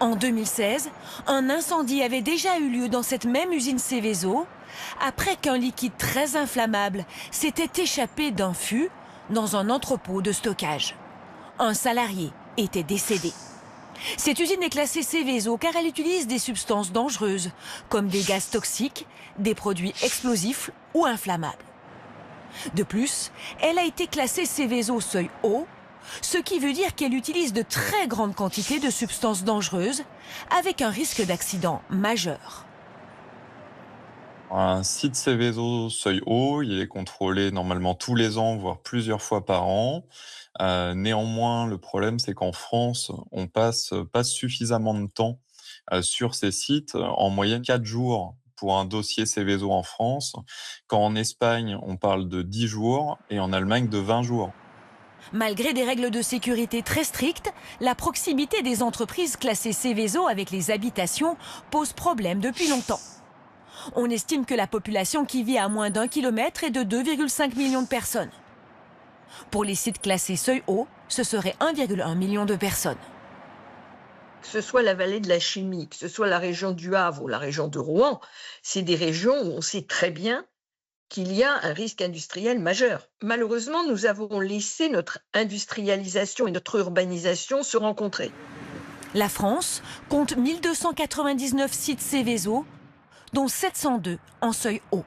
En 2016, un incendie avait déjà eu lieu dans cette même usine Seveso, après qu'un liquide très inflammable s'était échappé d'un fût dans un entrepôt de stockage. Un salarié était décédé. Cette usine est classée Seveso car elle utilise des substances dangereuses, comme des gaz toxiques, des produits explosifs ou inflammables. De plus, elle a été classée Seveso seuil haut, ce qui veut dire qu'elle utilise de très grandes quantités de substances dangereuses, avec un risque d'accident majeur. Un site Seveso seuil haut, il est contrôlé normalement tous les ans, voire plusieurs fois par an. Néanmoins, le problème, c'est qu'en France, on passe pas suffisamment de temps sur ces sites. En moyenne, 4 jours pour un dossier Seveso en France, quand en Espagne, on parle de 10 jours et en Allemagne de 20 jours. Malgré des règles de sécurité très strictes, la proximité des entreprises classées Seveso avec les habitations pose problème depuis longtemps. On estime que la population qui vit à moins d'1 kilomètre est de 2,5 millions de personnes. Pour les sites classés seuil haut, ce serait 1,1 million de personnes. Que ce soit la vallée de la Chimie, que ce soit la région du Havre ou la région de Rouen, c'est des régions où on sait très bien qu'il y a un risque industriel majeur. Malheureusement, nous avons laissé notre industrialisation et notre urbanisation se rencontrer. La France compte 1299 sites Seveso, dont 702 en seuil haut.